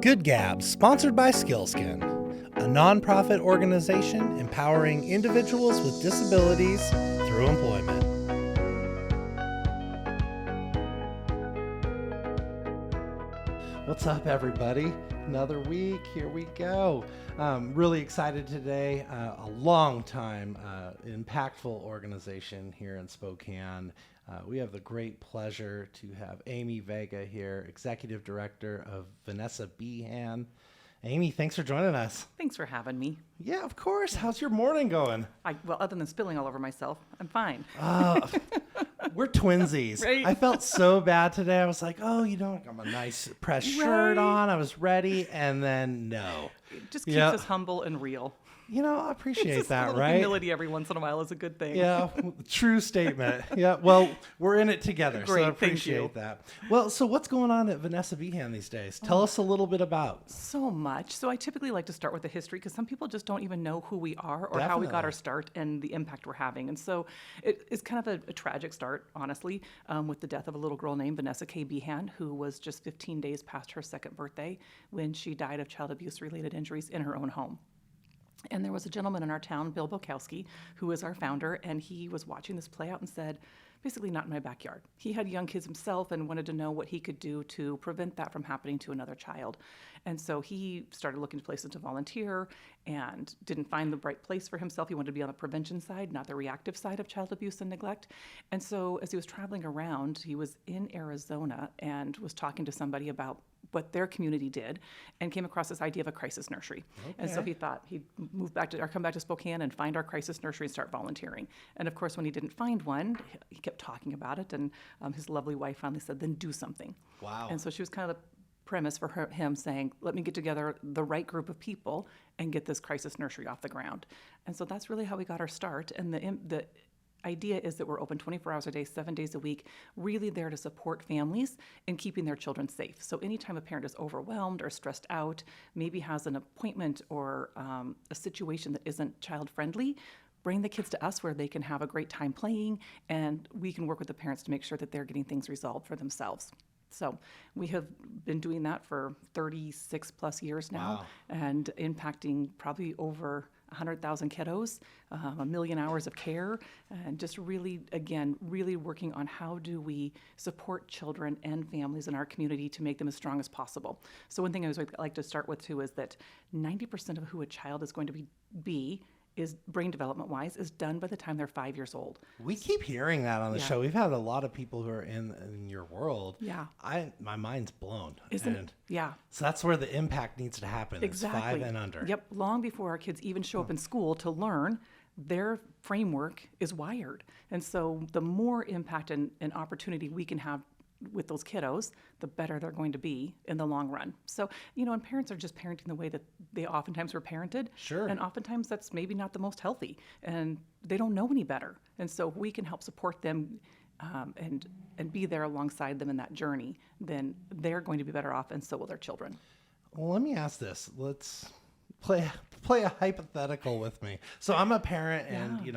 Good Gab, sponsored by Skillskin, a nonprofit organization empowering individuals with disabilities through employment. What's up, everybody? Another week, here we go. Really excited today. A long time impactful organization here in Spokane. We have the great pleasure to have Amy Vega here, Executive Director of Vanessa Behan. Amy, thanks for joining us. Thanks for having me. Yeah, of course. How's your morning going? Well, other than spilling all over myself, I'm fine. We're twinsies. Right? I felt so bad today. I was like, oh, I got my nice pressed shirt on. I was ready. And then no. It just keeps us humble and real. I appreciate that, a little right? Humility every once in a while is a good thing. Yeah, true statement. Yeah, well, we're in it together, Great, so I appreciate that. Well, so what's going on at Vanessa Behan these days? Tell us a little bit about. So much. So I typically like to start with the history because some people just don't even know who we are or how we got our start and the impact we're having. And so it's kind of a tragic start, honestly, with the death of a little girl named Vanessa K. Behan, who was just 15 days past her second birthday when she died of child abuse-related injuries in her own home. And there was a gentleman in our town, Bill Bokowski, who is our founder, and he was watching this play out and said, basically, not in my backyard. He had young kids himself and wanted to know what he could do to prevent that from happening to another child. And so he started looking to places to volunteer and didn't find the right place for himself. He wanted to be on the prevention side, not the reactive side of child abuse and neglect. And so as he was traveling around, he was in Arizona and was talking to somebody about what their community did and came across this idea of a crisis nursery. Okay. And so he thought he'd come back to Spokane and find our crisis nursery and start volunteering. And of course, when he didn't find one, he kept talking about it, and his lovely wife finally said, then do something. Wow. And so she was kind of the premise for him saying, let me get together the right group of people and get this crisis nursery off the ground. And so that's really how we got our start. And the idea is that we're open 24 hours a day, 7 days a week, really there to support families in keeping their children safe. So anytime a parent is overwhelmed or stressed out, maybe has an appointment or a situation that isn't child-friendly, bring the kids to us where they can have a great time playing, and we can work with the parents to make sure that they're getting things resolved for themselves. So we have been doing that for 36 plus years now. Wow. And impacting probably over 100,000 kiddos, 1 million hours of care, and just really working on how do we support children and families in our community to make them as strong as possible. So one thing I always like to start with too is that 90% of who a child is going to be is brain development-wise is done by the time they're 5 years old. We keep hearing that on the show. We've had a lot of people who are in your world. Yeah. My mind's blown. Isn't it? Yeah. So that's where the impact needs to happen. Exactly. It's 5 and under. Yep. Long before our kids even show up in school to learn, their framework is wired. And so the more impact and opportunity we can have with those kiddos, the better they're going to be in the long run. So, and parents are just parenting the way that they oftentimes were parented. Sure. And oftentimes that's maybe not the most healthy, and they don't know any better. And so if we can help support them and be there alongside them in that journey, then they're going to be better off, and so will their children. Well, let me ask this. Let's play a hypothetical with me. So I'm a parent, and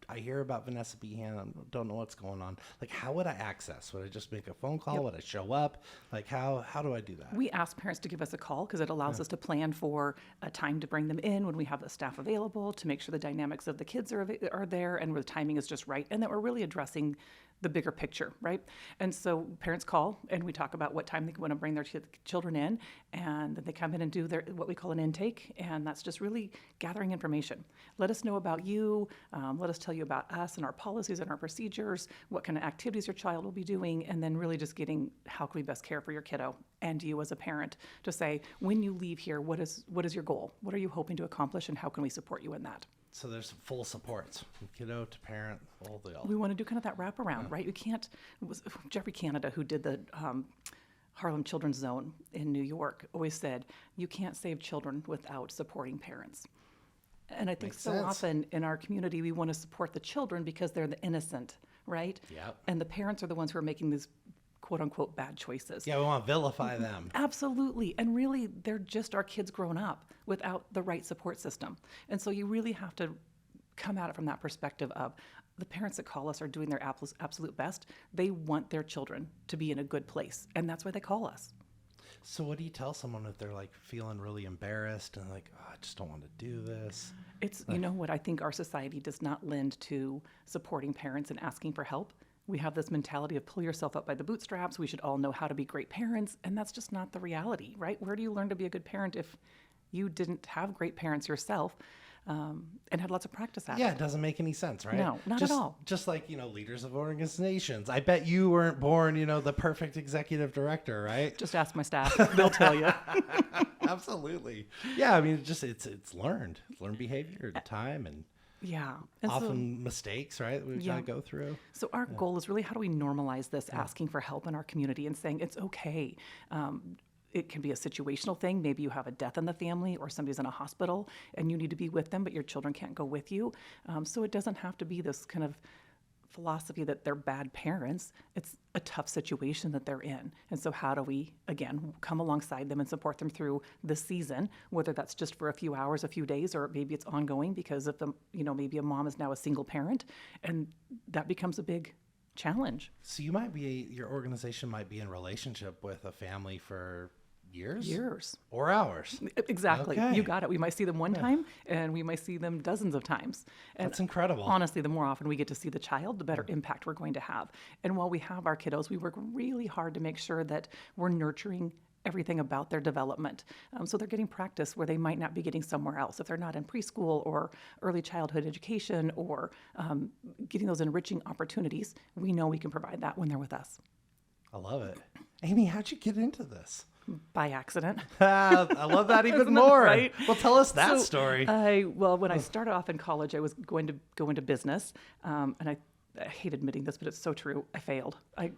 I hear about Vanessa Behan. I don't know what's going on. Like, how would I access? Would I just make a phone call? Yep. Would I show up? Like, how do I do that? We ask parents to give us a call because it allows us to plan for a time to bring them in when we have the staff available, to make sure the dynamics of the kids are there and where the timing is just right, and that we're really addressing the bigger picture, right? And so parents call and we talk about what time they want to bring their children in, and then they come in and do what we call an intake, and that's just really gathering information. Let us know about you, let us tell you about us and our policies and our procedures, what kind of activities your child will be doing, and then really just getting how can we best care for your kiddo and you as a parent to say, when you leave here, what is your goal? What are you hoping to accomplish, and how can we support you in that? So there's full supports, from kiddo to parent, all the all. We want to do kind of that wraparound, right? You can't. It was Jeffrey Canada who did the Harlem Children's Zone in New York always said, you can't save children without supporting parents. And I think often in our community, we want to support the children because they're the innocent, right? Yep. And the parents are the ones who are making these quote-unquote bad choices. Yeah, we want to vilify them. Absolutely. And really, they're just our kids grown up without the right support system. And so you really have to come at it from that perspective of the parents that call us are doing their absolute best. They want their children to be in a good place, and that's why they call us. So what do you tell someone if they're like feeling really embarrassed and like, oh, I just don't want to do this? It's, you know what, I think our society does not lend to supporting parents and asking for help. We have this mentality of pull yourself up by the bootstraps. We should all know how to be great parents. And that's just not the reality, right? Where do you learn to be a good parent if you didn't have great parents yourself and had lots of practice at it? Yeah, it doesn't make any sense, right? No, not at all. Just like, leaders of organizations. I bet you weren't born, the perfect executive director, right? Just ask my staff. They'll tell you. Absolutely. Yeah, I mean, it's learned. Learned behavior, time, and yeah. And often mistakes, right? We've got to go through. So our goal is really, how do we normalize this asking for help in our community and saying it's okay. It can be a situational thing. Maybe you have a death in the family or somebody's in a hospital and you need to be with them, but your children can't go with you. So it doesn't have to be this kind of philosophy that they're bad parents. It's a tough situation that they're in. And so how do we, again, come alongside them and support them through this season, whether that's just for a few hours, a few days, or maybe it's ongoing because of the, maybe a mom is now a single parent and that becomes a big challenge. So your organization might be in relationship with a family for years or hours. Exactly. Okay. You got it. We might see them one time and we might see them dozens of times. And that's incredible. Honestly, the more often we get to see the child, the better impact we're going to have. And while we have our kiddos, we work really hard to make sure that we're nurturing everything about their development. So they're getting practice where they might not be getting somewhere else. If they're not in preschool or early childhood education or getting those enriching opportunities, we know we can provide that when they're with us. I love it. Amy, how'd you get into this? By accident. I love that even more. Right? Well, tell us that story. When I started off in college, I was going to go into business, and I hate admitting this, but it's so true. I failed. I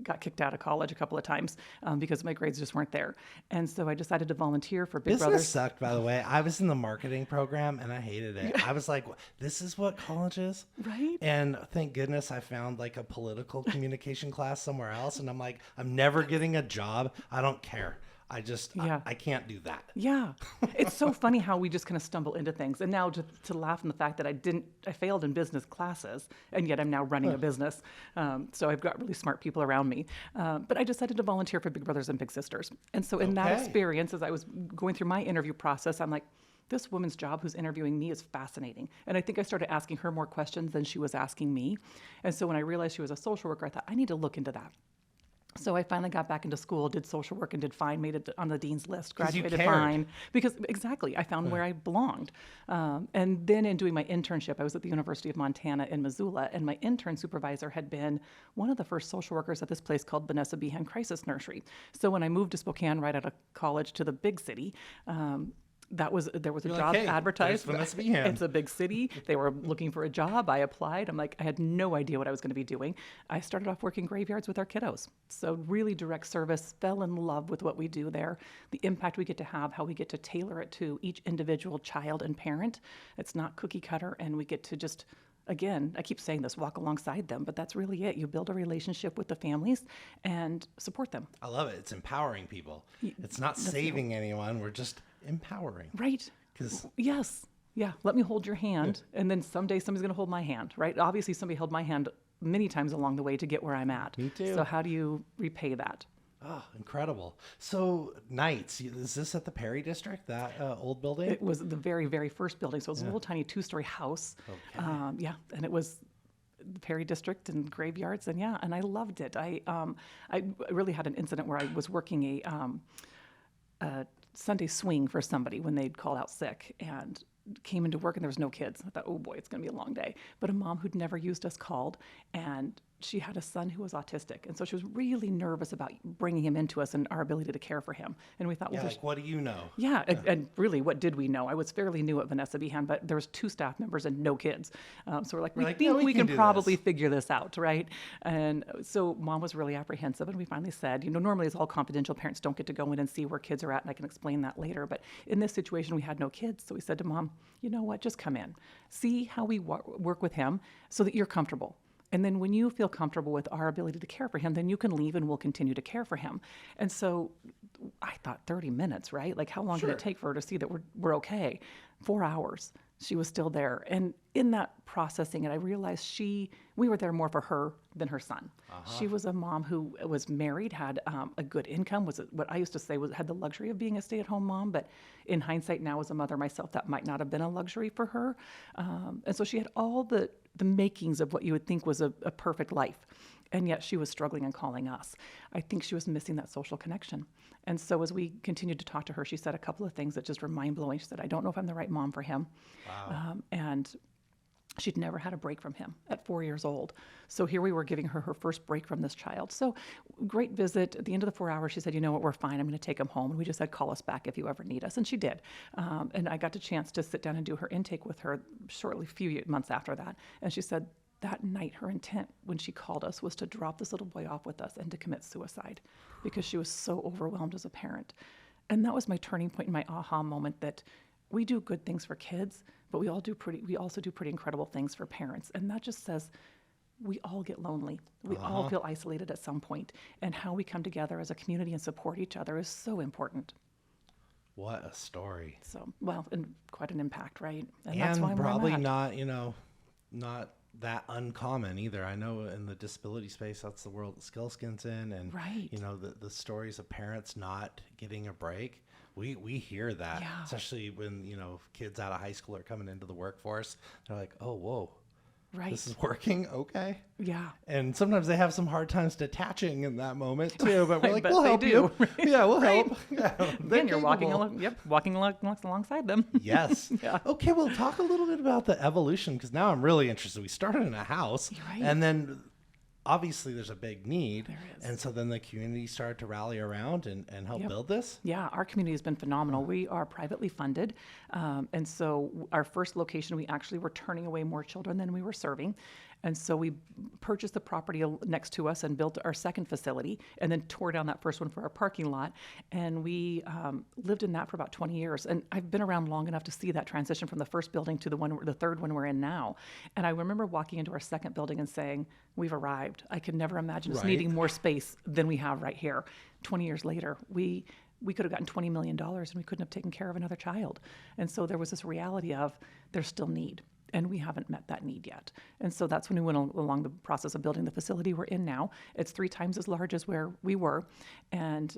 got kicked out of college a couple of times because my grades just weren't there. And so I decided to volunteer for Big Brothers. Business sucked, by the way. I was in the marketing program and I hated it. I was like, this is what college is? Right. And thank goodness I found like a political communication class somewhere else. And I'm like, I'm never getting a job. I don't care. I can't do that. Yeah. It's so funny how we just kind of stumble into things. And now to laugh in the fact that I failed in business classes, and yet I'm now running a business. So I've got really smart people around me. But I decided to volunteer for Big Brothers and Big Sisters. And so in that experience, as I was going through my interview process, I'm like, this woman's job who's interviewing me is fascinating. And I think I started asking her more questions than she was asking me. And so when I realized she was a social worker, I thought, I need to look into that. So I finally got back into school, did social work and did fine, made it on the dean's list, graduated fine. Because exactly, I found where I belonged. And then in doing my internship, I was at the University of Montana in Missoula, and my intern supervisor had been one of the first social workers at this place called Vanessa Behan Crisis Nursery. So when I moved to Spokane right out of college to the big city, there was a job advertised. It's a big city. They were looking for a job. I applied. I'm like, I had no idea what I was going to be doing. I started off working graveyards with our kiddos. So really direct service, fell in love with what we do there, the impact we get to have, how we get to tailor it to each individual child and parent. It's not cookie cutter, and we get to just, again, I keep saying this, walk alongside them, but that's really it. You build a relationship with the families and support them. I love it. It's empowering people. It's not saving anyone. We're just empowering. Right. Yes. Yeah. Let me hold your hand. And then someday somebody's going to hold my hand, right? Obviously, somebody held my hand many times along the way to get where I'm at. Me too. So how do you repay that? Oh, incredible. So nights, is this at the Perry District, that old building? It was the very, very first building. So it was a little tiny 2-story house. Okay. And it was the Perry District and graveyards. And and I loved it. I really had an incident where I was working a Sunday swing for somebody when they'd called out sick and came into work and there was no kids. I thought, oh boy, it's going to be a long day. But a mom who'd never used us called, and she had a son who was autistic. And so she was really nervous about bringing him into us and our ability to care for him. And we thought, well, what do you know? Yeah. And really, what did we know? I was fairly new at Vanessa Behan, but there was 2 staff members and no kids. So we're like, we think we can probably figure this out, right? And so mom was really apprehensive, and we finally said, normally it's all confidential. Parents don't get to go in and see where kids are at, and I can explain that later. But in this situation, we had no kids. So we said to mom, you know what, just come in. See how we work with him so that you're comfortable. And then when you feel comfortable with our ability to care for him, then you can leave and we'll continue to care for him. And so I thought 30 minutes, right? Like how long can it take for her to see that we're okay? 4 hours. She was still there. And in that processing, and I realized we were there more for her than her son. She was a mom who was married, had a good income, was what I used to say had the luxury of being a stay-at-home mom, but in hindsight now as a mother myself, that might not have been a luxury for her. And so she had all the makings of what you would think was a perfect life. And yet she was struggling and calling us. I think she was missing that social connection. And so as we continued to talk to her, she said a couple of things that just were mind-blowing. She said, I don't know if I'm the right mom for him. Wow. And she'd never had a break from him at 4 years old. So here we were giving her first break from this child. So great visit. At the end of the 4 hours, she said, you know what, we're fine. I'm going to take him home. And we just said, call us back if you ever need us. And she did. And I got the chance to sit down and do her intake with her shortly, a few months after that. And she said, that night, her intent when she called us was to drop this little boy off with us and to commit suicide because she was so overwhelmed as a parent. And that was my turning point and my aha moment that we do good things for kids, but we also do pretty incredible things for parents. And that just says we all get lonely. We all feel isolated at some point. And how we come together as a community and support each other is so important. What a story. So, well, and quite an impact, right? And that's why probably not, not that uncommon either. I know in the disability space, that's the world that Skillskin's in. And, right. The stories of parents not getting a break. We hear that, especially when, kids out of high school are coming into the workforce. They're like, oh, whoa, right. This is working. Okay. Yeah. And sometimes they have some hard times detaching in that moment too, but we're like, we'll help do. you. Yeah, we'll right. help. Yeah, then you're walking alongside them. Yes. Yeah. Okay. Well, talk a little bit about the evolution, because now I'm really interested. We started in a house, right. And then obviously there's a big need. There is. And so then the community started to rally around and help build this. Yeah, our community has been phenomenal. We are privately funded. And so our first location, we actually were turning away more children than we were serving. And so we purchased the property next to us and built our second facility and then tore down that first one for our parking lot. And we lived in that for about 20 years. And I've been around long enough to see that transition from the first building to the third one we're in now. And I remember walking into our second building and saying, we've arrived. I could never imagine us needing more space than we have right here. 20 years later, we could have gotten $20 million and we couldn't have taken care of another child. And so there was this reality of there's still need. And we haven't met that need yet. And so that's when we went along the process of building the facility we're in now. It's 3 times as large as where we were. And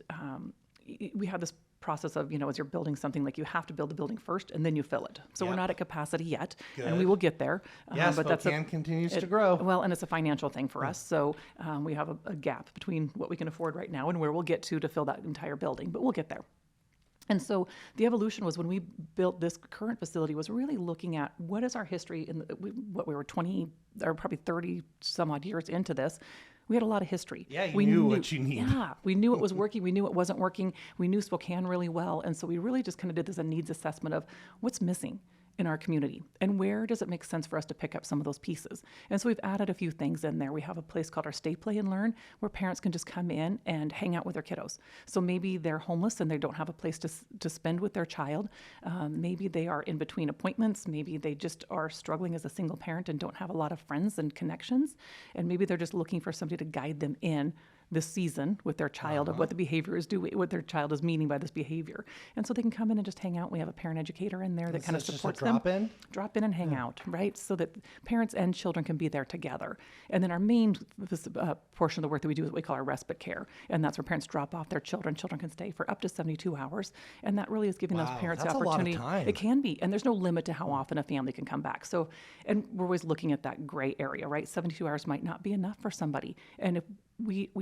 we have this process of, as you're building something, like you have to build the building first and then you fill it. So we're not at capacity yet. Good. And we will get there. Yes, but Spokane continues to grow. Well, and it's a financial thing for us. So we have a gap between what we can afford right now and where we'll get to fill that entire building. But we'll get there. And so the evolution was when we built this current facility was really looking at what is our history we were 20 or probably 30 some odd years into this. We had a lot of history. Yeah, we knew what you need. Yeah, we knew it was working. We knew it wasn't working. We knew Spokane really well. And so we really just kind of did this a needs assessment of what's missing in our community and where does it make sense for us to pick up some of those pieces. And so we've added a few things in there. We have a place called our Stay, Play, and Learn where parents can just come in and hang out with their kiddos. So maybe they're homeless and they don't have a place to spend with their child. Maybe they are in between appointments. Maybe they just are struggling as a single parent and don't have a lot of friends and connections. And maybe they're just looking for somebody to guide them in this season with their child of what the behavior is doing, what their child is meaning by this behavior. And so they can come in and just hang out. We have a parent educator in there that kind of supports them. Drop in and hang out, right? So that parents and children can be there together. And then our main portion of the work that we do is what we call our respite care. And that's where parents drop off their children. Children can stay for up to 72 hours. And that really is giving those parents the opportunity. That's a lot of time. It can be. And there's no limit to how often a family can come back. So, and we're always looking at that gray area, right? 72 hours might not be enough for somebody. And if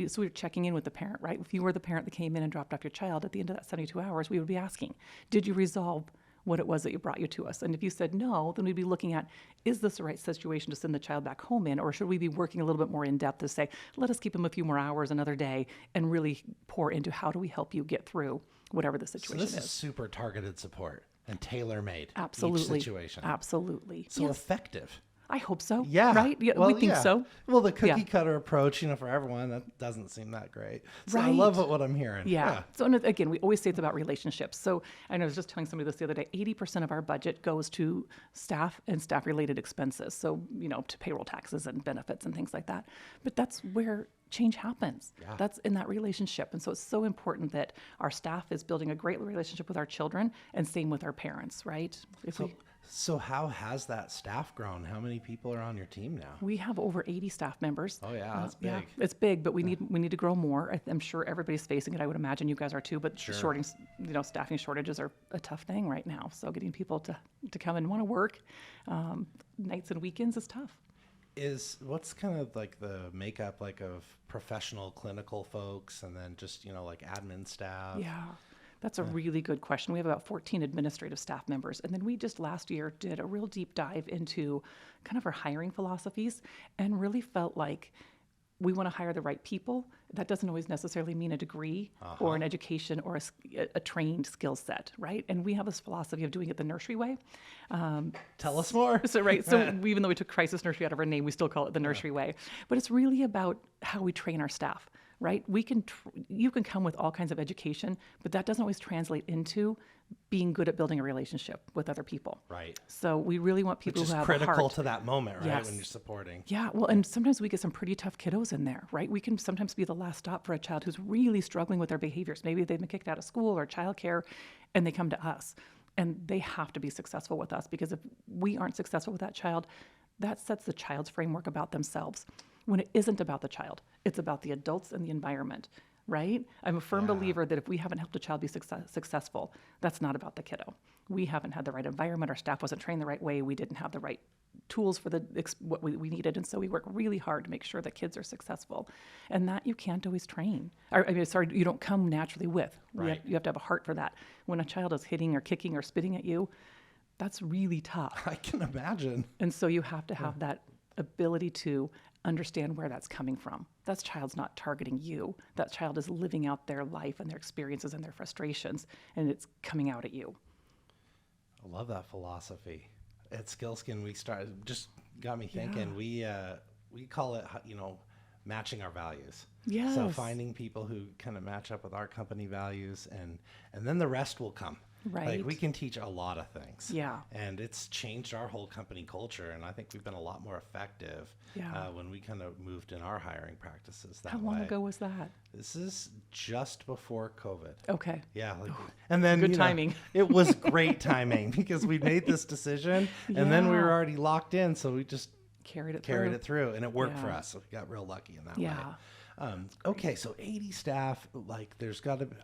so we're checking in with the parent, right? If you were the parent that came in and dropped off your child at the end of that 72 hours, we would be asking, did you resolve what it was that you brought you to us? And if you said no, then we'd be looking at, is this the right situation to send the child back home in? Or should we be working a little bit more in depth to say, let us keep them a few more hours another day and really pour into how do we help you get through whatever the situation is. So this is super targeted support and tailor-made. Absolutely. Each situation. Absolutely. So effective. I hope so. Yeah. Right? Yeah, we think so. Well, the cookie cutter approach, for everyone, that doesn't seem that great. So I love what I'm hearing. Yeah. So and again, we always say it's about relationships. So I was just telling somebody this the other day, 80% of our budget goes to staff and staff-related expenses. So, to payroll taxes and benefits and things like that. But that's where change happens. Yeah. That's in that relationship. And so it's so important that our staff is building a great relationship with our children and same with our parents, right? So how has that staff grown? How many people are on your team now? We have over 80 staff members. Oh yeah, that's big. Yeah, it's big, but we need to grow more. I'm sure everybody's facing it. I would imagine you guys are too. But Sure. staffing shortages are a tough thing right now. So getting people to come and want to work nights and weekends is tough. What's kind of like the makeup like of professional clinical folks and then just, like admin staff? Yeah. That's a really good question. We have about 14 administrative staff members. And then we just last year did a real deep dive into kind of our hiring philosophies and really felt like we want to hire the right people. That doesn't always necessarily mean a degree or an education or a trained skill set, right? And we have this philosophy of doing it the nursery way. Tell us more. So even though we took Crisis Nursery out of our name, we still call it the nursery way. But it's really about how we train our staff. Right? You can come with all kinds of education, but that doesn't always translate into being good at building a relationship with other people. Right. So we really want people Which is who have critical a heart. to that moment, right? Yes. When you're supporting. Yeah. Well, and sometimes we get some pretty tough kiddos in there, right? We can sometimes be the last stop for a child who's really struggling with their behaviors. Maybe they've been kicked out of school or childcare, and they come to us, and they have to be successful with us because if we aren't successful with that child, that sets the child's framework about themselves. When it isn't about the child, it's about the adults and the environment. Right? I'm a firm believer that if we haven't helped a child be successful, that's not about the kiddo. We haven't had the right environment. Our staff wasn't trained the right way. We didn't have the right tools for what we needed. And so we work really hard to make sure that kids are successful. And that you can't always train. You don't come naturally with. Right. You have to have a heart for that. When a child is hitting or kicking or spitting at you, that's really tough. I can imagine. And so you have to have that ability to understand where that's coming from. That child's not targeting you. That child is living out their life and their experiences and their frustrations, and it's coming out at you. I love that philosophy. At Skillskin, just got me thinking. Yeah. We call it, matching our values. Yes. So finding people who kind of match up with our company values, and then the rest will come. Right. Like we can teach a lot of things. Yeah. And it's changed our whole company culture, and I think we've been a lot more effective when we kind of moved in our hiring practices that way. How long ago was that? This is just before COVID. Okay. Yeah. And then Good timing. It was great timing because we made this decision and then we were already locked in. So we just carried it through and it worked for us. So we got real lucky in that way. Okay. So 80 staff,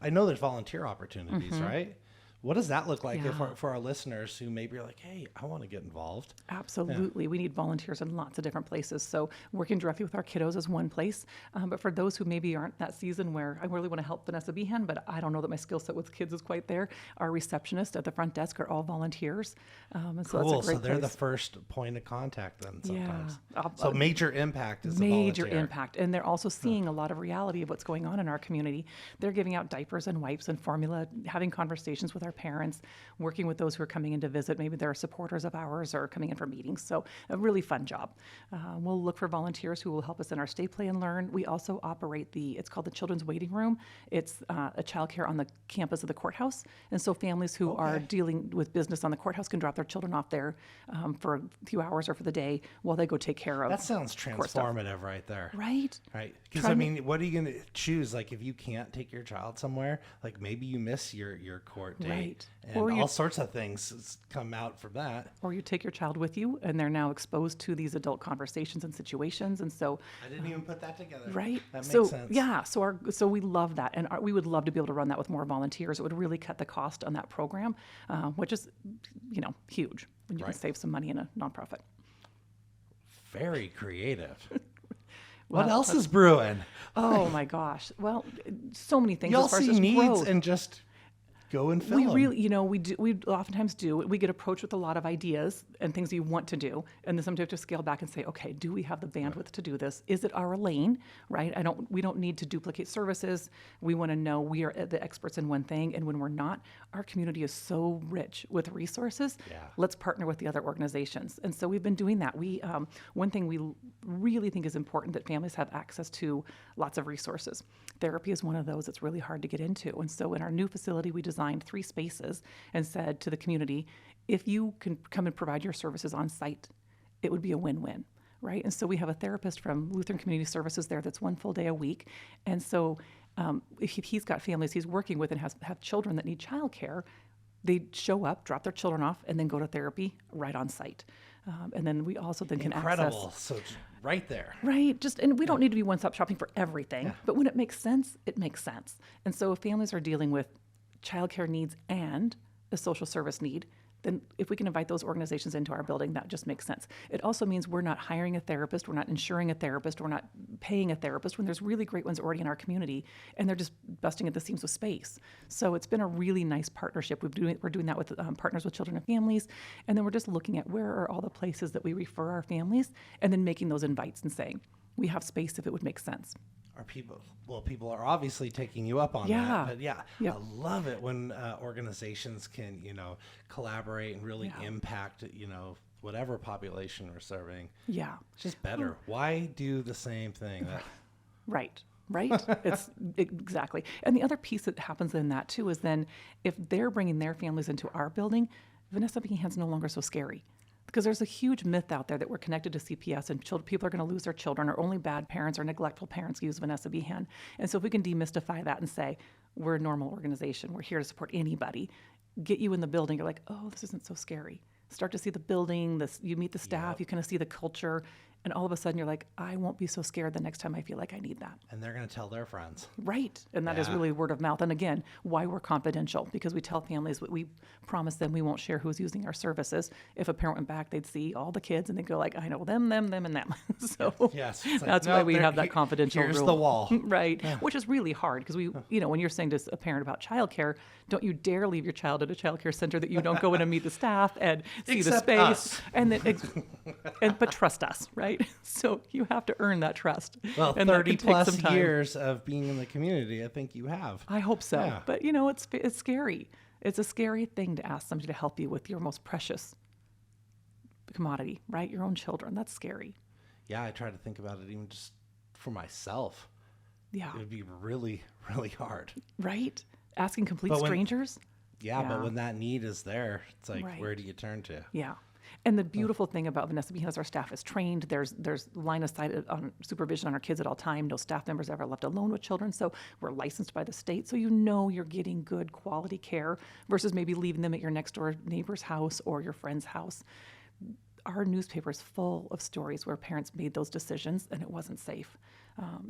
I know there's volunteer opportunities, right? What does that look like for our listeners who maybe are like, hey, I want to get involved? Absolutely. We need volunteers in lots of different places. So working directly with our kiddos is one place. But for those who maybe aren't that season where I really want to help Vanessa Behan, but I don't know that my skill set with kids is quite there, our receptionists at the front desk are all volunteers. And so cool. that's a great So they're place. the first point of contact then sometimes. Yeah. So major impact is Major the volunteer. impact. And they're also seeing a lot of reality of what's going on in our community. They're giving out diapers and wipes and formula, having conversations with our parents, working with those who are coming in to visit. Maybe they're supporters of ours or coming in for meetings. So a really fun job. We'll look for volunteers who will help us in our Stay, Play, and Learn. We also operate it's called the Children's Waiting Room. It's a childcare on the campus of the courthouse. And so families who are dealing with business on the courthouse can drop their children off there for a few hours or for the day while they go take care of. That sounds transformative right there. Right? Right. Because what are you going to choose? Like if you can't take your child somewhere, like maybe you miss your court date. Right. And Or all sorts of things come out from that. Or you take your child with you and they're now exposed to these adult conversations and situations. And so, I didn't even put that together. right? That makes so, sense. Yeah. So we love that. And we would love to be able to run that with more volunteers. It would really cut the cost on that program, which is, huge when you can save some money in a nonprofit. Very creative. Well, What else is brewing? Oh my gosh. Well, so many things. Y'all as far see as needs growth. and just go and fill We them. really, we oftentimes do. We get approached with a lot of ideas and things we want to do, and then sometimes we have to scale back and say, okay, do we have the bandwidth to do this? Is it our lane, right? We don't need to duplicate services. We want to know we are the experts in one thing, and when we're not, our community is so rich with resources. Yeah. Let's partner with the other organizations, and so we've been doing that. One thing we really think is important that families have access to lots of resources. Therapy is one of those that's really hard to get into, and so in our new facility, we designed 3 spaces and said to the community, if you can come and provide your services on site, it would be a win-win, right? And so we have a therapist from Lutheran Community Services there that's 1 full day a week. And so if he's got families he's working with and have children that need childcare, they show up, drop their children off, and then go to therapy right on site. And then we also then can Incredible. access. So it's right there. Right. And we don't need to be one-stop shopping for everything, but when it makes sense, it makes sense. And so if families are dealing with childcare needs and a social service need, then if we can invite those organizations into our building, that just makes sense. It also means we're not hiring a therapist, we're not insuring a therapist, we're not paying a therapist when there's really great ones already in our community, and they're just busting at the seams with space. So it's been a really nice partnership. We're doing that with Partners with Children and Families, and then we're just looking at where are all the places that we refer our families, and then making those invites and saying, we have space if it would make sense. People are obviously taking you up on that, but Yep. I love it when organizations can, collaborate and really impact, whatever population we're serving. Yeah. It's just better. Why do the same thing? Right. It's exactly. And the other piece that happens in that too is then if they're bringing their families into our building, Vanessa Behan's no longer so scary. Because there's a huge myth out there that we're connected to CPS and people are going to lose their children, or only bad parents or neglectful parents use Vanessa Behan. And so if we can demystify that and say, we're a normal organization, we're here to support anybody, get you in the building, you're like, oh, this isn't so scary. Start to see the building, you meet the staff, you kind of see the culture, and all of a sudden you're like, I won't be so scared the next time I feel like I need that. And they're going to tell their friends. Right. And that is really word of mouth. And again, why we're confidential, because we tell families, we promise them we won't share who's using our services. If a parent went back, they'd see all the kids and they'd go like, I know them, and them. So yes, that's why we have that confidential here's rule. the wall. Right. Yeah. Which is really hard because when you're saying to a parent about childcare, don't you dare leave your child at a childcare center that you don't go in and meet the staff and see Except the space. Us. But trust us, right? So you have to earn that trust. Well, and 30 plus time. years of being in the community, I think you have. I hope so. Yeah. But it's scary. It's a scary thing to ask somebody to help you with your most precious commodity, right? Your own children. That's scary. Yeah, I try to think about it even just for myself. Yeah. It would be really, really hard. Right? Asking complete strangers? But when that need is there, it's like, Right. where do you turn to? Yeah. And the beautiful thing about Vanessa Behan is our staff is trained. There's line of sight on supervision on our kids at all time. No staff members ever left alone with children. So we're licensed by the state. So you're getting good quality care versus maybe leaving them at your next door neighbor's house or your friend's house. Our newspaper is full of stories where parents made those decisions and it wasn't safe.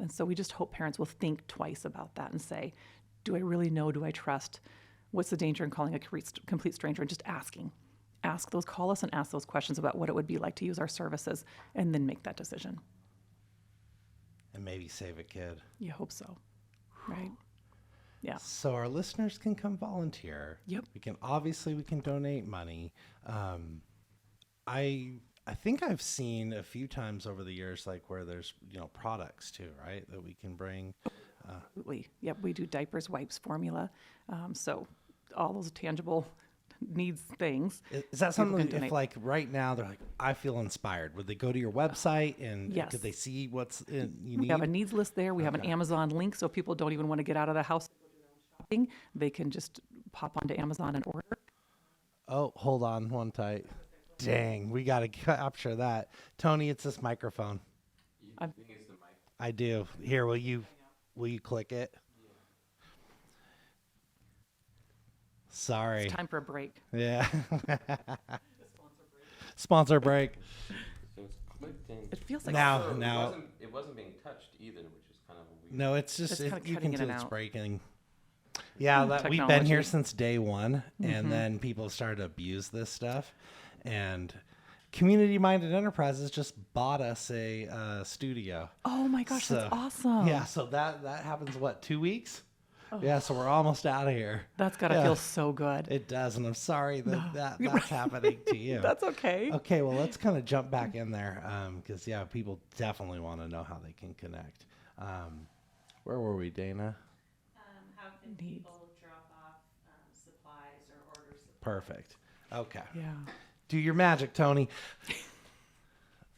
And so we just hope parents will think twice about that and say, do I really know? Do I trust? What's the danger in calling a complete stranger and just asking? Call us and ask those questions about what it would be like to use our services and then make that decision. And maybe save a kid. You hope so, right? Yeah. So our listeners can come volunteer. Yep. We can donate money. I think I've seen a few times over the years, like where there's, products too, right? That we can bring. Absolutely. Yep. We do diapers, wipes, formula. So all those tangible needs things. Is that something that if like right now they're like, I feel inspired, would they go to your website and could they see what's you need? We have a needs list there. We have an Amazon link. So if people don't even want to get out of the house and go do their own shopping, they can just pop onto Amazon and order. Oh, hold on one tight. Dang, we got to capture that. Tony, it's this microphone. I think it's the mic. I do. Here, will you click it? Sorry. It's time for a break. Yeah. Sponsor break. So it's clicked in. It feels like Now- It wasn't being touched either, which is kind of a weird. No, it's just It's kinda you cutting can in tell and it's out. breaking. Yeah, we've been Technology. here since day one, and then people started to abuse this stuff, and community-minded enterprises just bought us a studio. Oh my gosh, that's So, awesome. Yeah, so that happens 2 weeks? Yeah, so we're almost out of here. That's got to feel so good. It does, and I'm sorry that's happening to you. That's okay. Okay, well, let's kind of jump back in there because, people definitely want to know how they can connect. Where were we, Dana? How can people drop off supplies or order supplies? Perfect. Okay. Yeah. Do your magic, Tony.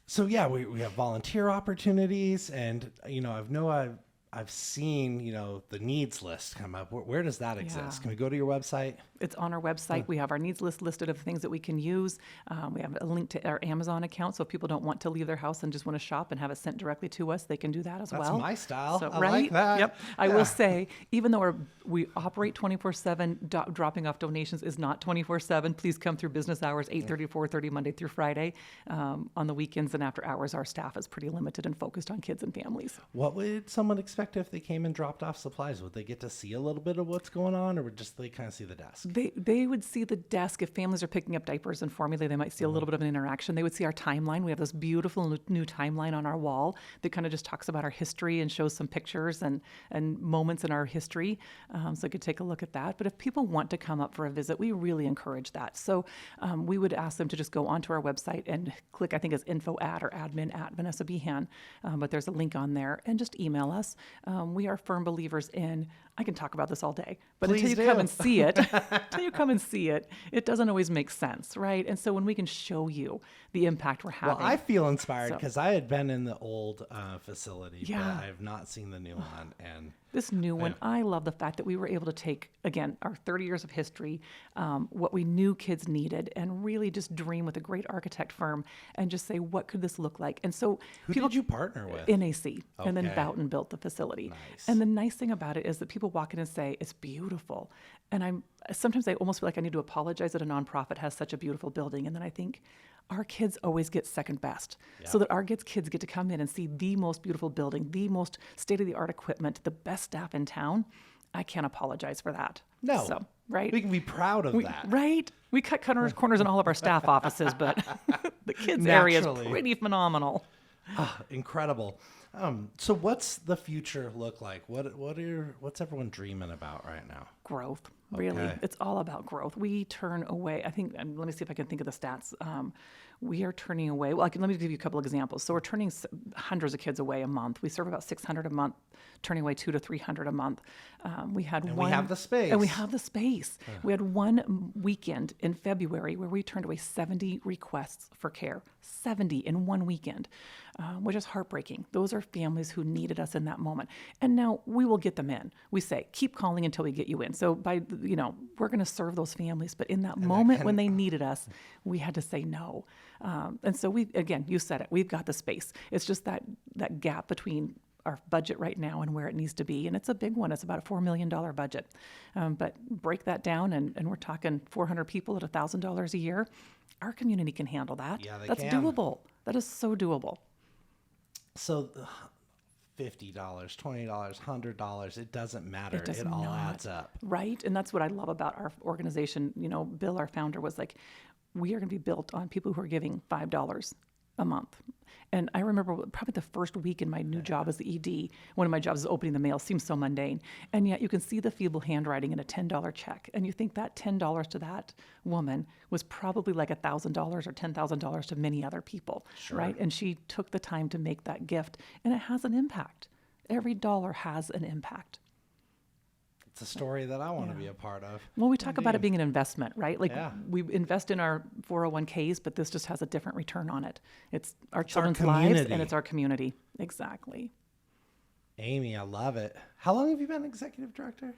So, we have volunteer opportunities, and, I've seen, the needs list come up. Where does that exist? Yeah. Can we go to your website? It's on our website. We have our needs list listed of things that we can use. We have a link to our Amazon account, so if people don't want to leave their house and just want to shop and have it sent directly to us, they can do that as well. That's my style. So, I right? like that. Yep. I Yeah. will say, even though we operate 24/7, dropping off donations is not 24/7. Please come through business hours, 8:30 to 4:30, Monday through Friday. On the weekends and after hours, our staff is pretty limited and focused on kids and families. What would someone expect if they came and dropped off supplies? Would they get to see a little bit of what's going on, or would just they kind of see the desk? They would see the desk. If families are picking up diapers and formula, they might see a little bit of an interaction. They would see our timeline. We have this beautiful new timeline on our wall that kind of just talks about our history and shows some pictures and moments in our history. So you could take a look at that. But if people want to come up for a visit, we really encourage that. So we would ask them to just go onto our website and click, I think it's info at or admin at Vanessa Behan. But there's a link on there, and just email us. We are firm believers in, I can talk about this all day, but Please until you do. come and see it, it doesn't always make sense, right? And so when we can show you the impact we're having. Well, I feel inspired So- because I had been in the old facility, Yeah. but I have not seen the new one. And This new one, I love the fact that we were able to take, again, our 30 years of history, what we knew kids needed, and really just dream with a great architect firm and just say, what could this look like? And so who did you partner with? NAC, and then Okay. Boughton built the facility. Nice. And the nice thing about it is that people walk in and say, it's beautiful. And sometimes I almost feel like I need to apologize that a nonprofit has such a beautiful building. And then I think our kids always get second best. So that our kids get to come in and see the most beautiful building, the most state-of-the-art equipment, the best staff in town. I can't apologize for that. No. So, right? We can be proud of that. Right? We cut corners in all of our staff offices, but the kids' area is Naturally. pretty phenomenal. Incredible. So what's the future look like? What's everyone dreaming about right now? Growth, really. Okay. It's all about growth. We turn away, I think, let me see if I can think of the stats. We are turning away, let me give you a couple of examples. So we're turning hundreds of kids away a month. We serve about 600 a month, turning away 200 to 300 a month. We have the space. And we have the space. We had one weekend in February where we turned away 70 requests for care. 70 in one weekend, which is heartbreaking. Those are families who needed us in that moment. And now we will get them in. We say, keep calling until we get you in. So we're going to serve those families. But in that moment when they needed us, we had to say no. And so you said it, we've got the space. It's just that gap between our budget right now and where it needs to be. And it's a big one. It's about a $4 million budget. But break that down, and we're talking 400 people at $1,000 a year. Our community can handle that. Yeah, That's doable. That is so doable. So $50, $20, $100, it doesn't matter. It does all not. adds up. Right. And that's what I love about our organization. Bill, our founder, was like, we are going to be built on people who are giving $5 a month. And I remember probably the first week in my new job as the ED, one of my jobs is opening the mail. Seems so mundane. And yet you can see the feeble handwriting in a $10 check. And you think that $10 to that woman was probably like $1,000 or $10,000 to many other people, right? And she took the time to make that gift, and it has an impact. Every dollar has an impact. It's a story that I want to be a part of. Well, we talk about it being an investment, right? Like we invest in our 401ks, but this just has a different return on it. It's our children's lives, community. and it's our community. Exactly. Amy, I love it. How long have you been executive director?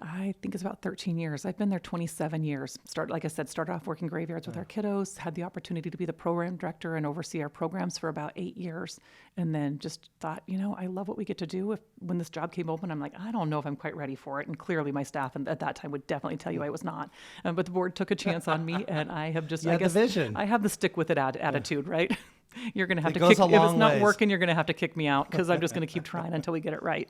I think it's about 13 years. I've been there 27 years. Like I said, started off working graveyards with our kiddos, had the opportunity to be the program director and oversee our programs for about 8 years. And then just thought, I love what we get to do. When this job came open, I'm like, I don't know if I'm quite ready for it. And clearly my staff at that time would definitely tell you I was not. But the board took a chance on me, and I have just, You had the vision. I have the stick with it attitude, right? You're going to have It to goes kick, a if it's long not ways. working, you're going to have to kick me out, because I'm just going to keep trying until we get it right.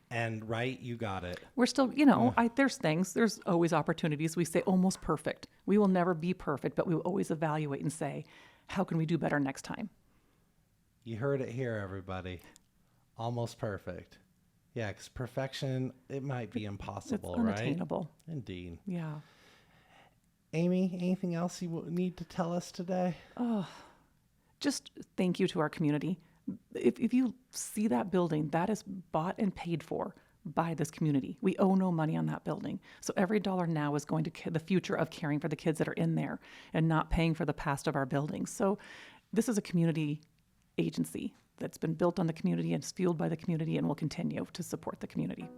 And you got it. We're still, there's always opportunities. We say almost perfect. We will never be perfect, but we will always evaluate and say, how can we do better next time? You heard it here, everybody. Almost perfect. Yeah, because perfection, it might be impossible, It's unattainable. right? Indeed. Yeah. Amy, anything else you need to tell us today? Just thank you to our community. If you see that building, that is bought and paid for by this community. We owe no money on that building. So every dollar now is going to the future of caring for the kids that are in there and not paying for the past of our buildings. So this is a community agency. that's been built on the community and is fueled by the community and will continue to support the community.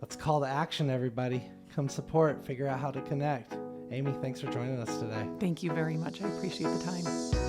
Let's call to action, everybody. Come support, figure out how to connect. Amy, thanks for joining us today. Thank you very much. I appreciate the time.